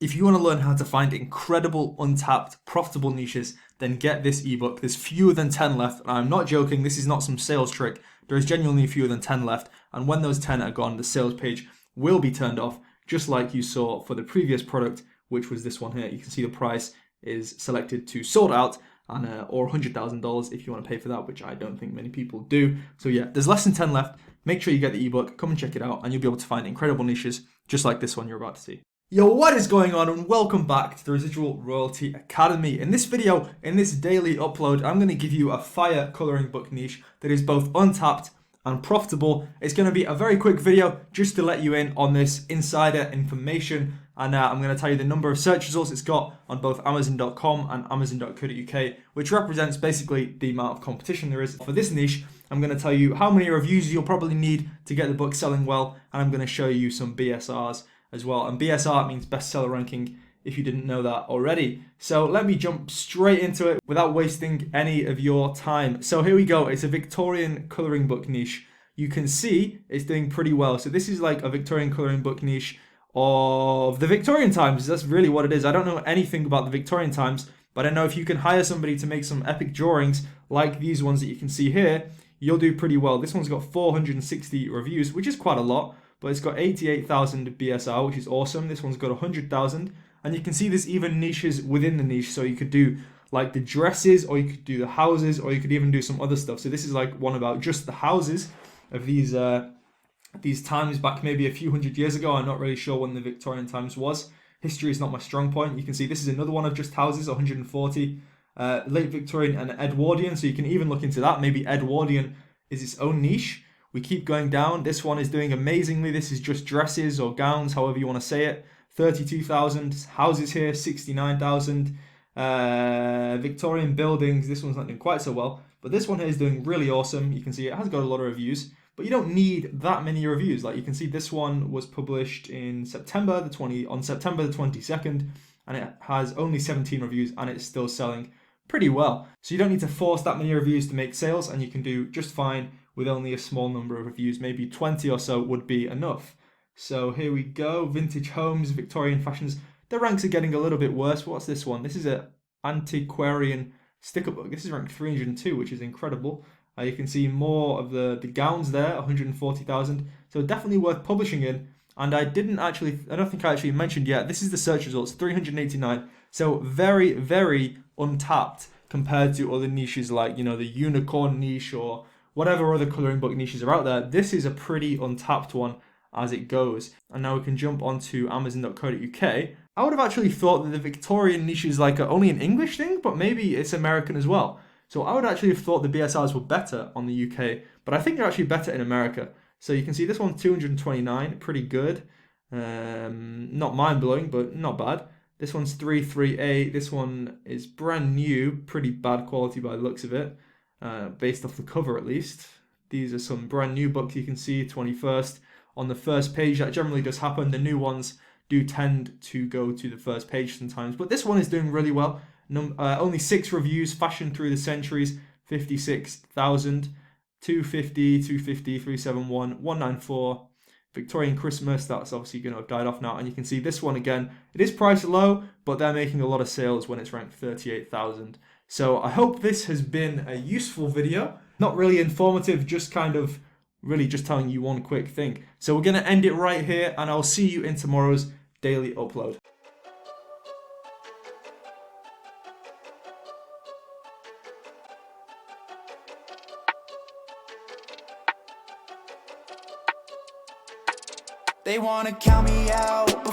If you want to learn how to find incredible, untapped, profitable niches, then get this ebook. There's fewer than 10 left. And I'm not joking, this is not some sales trick. There is genuinely fewer than 10 left. And when those 10 are gone, the sales page will be turned off, just like you saw for the previous product, which was this one here. You can see the price is selected to sold out, and or $100,000 if you want to pay for that, which I don't think many people do. So yeah, there's less than 10 left. Make sure you get the ebook, come and check it out, and you'll be able to find incredible niches just like this one you're about to see. Yo, what is going on, and welcome back to the Residual Royalty Academy. In this video, in this daily upload, I'm going to give you a fire coloring book niche that is both untapped and profitable. It's going to be a very quick video just to let you in on this insider information, and I'm going to tell you the number of search results it's got on both Amazon.com and Amazon.co.uk, which represents basically the amount of competition there is for this niche. I'm going to tell you how many reviews you'll probably need to get the book selling well, and I'm going to show you some BSRs as well. And BSR means bestseller ranking, if you didn't know that already. So let me jump straight into it without wasting any of your time. So here we go. It's a Victorian coloring book niche. You can see it's doing pretty well. So this is like a Victorian coloring book niche of the Victorian times. That's really what it is. I don't know anything about the Victorian times, but I know if you can hire somebody to make some epic drawings like these ones that you can see here, you'll do pretty well. This one's got 460 reviews, which is quite a lot, but it's got 88,000 BSR, which is awesome. This one's got 100,000, and you can see there's even niches within the niche. So you could do like the dresses, or you could do the houses, or you could even do some other stuff. So this is like one about just the houses of these times back maybe a few hundred years ago. I'm not really sure when the Victorian times was. History is not my strong point. You can see this is another one of just houses, 140. Late Victorian and Edwardian, so you can even look into that. Maybe Edwardian is its own niche. We keep going down. This one is doing amazingly. This is just dresses or gowns, however you want to say it. 32,000. Houses here, 69,000. Victorian buildings. This one's not doing quite so well, but this one here is doing really awesome. You can see it has got a lot of reviews, but you don't need that many reviews. Like you can see, this one was published in September the 22nd, and it has only 17 reviews, and it's still selling pretty well. So you don't need to force that many reviews to make sales, and you can do just fine with only a small number of reviews. Maybe 20 or so would be enough. So here we go. Vintage homes, Victorian fashions. The ranks are getting a little bit worse. What's this one? This is an antiquarian sticker book. This is ranked 302, which is incredible. You can see more of the gowns there, 140,000. So definitely worth publishing in. And I don't think I actually mentioned yet, this is the search results, 389. So very, very untapped compared to other niches like, you know, the unicorn niche or whatever other coloring book niches are out there. This is a pretty untapped one as it goes. And now we can jump onto Amazon.co.uk. I would have actually thought that the Victorian niche is like only an English thing, but maybe it's American as well. So I would actually have thought the BSRs were better on the UK, but I think they're actually better in America. So you can see this one's 229, pretty good. Not mind-blowing, but not bad. This one's 338. This one is brand new, pretty bad quality by the looks of it, based off the cover at least. These are some brand new books you can see, 21st. On the first page, that generally does happen. The new ones do tend to go to the first page sometimes, but this one is doing really well. Only 6 reviews, fashion through the centuries, 56,000. 250, 250, 371, 194. Victorian Christmas, that's obviously going to have died off now. And you can see this one again, it is priced low, but they're making a lot of sales when it's ranked 38,000. So I hope this has been a useful video. Not really informative, just kind of really just telling you one quick thing. So we're going to end it right here, and I'll see you in tomorrow's daily upload. They wanna count me out,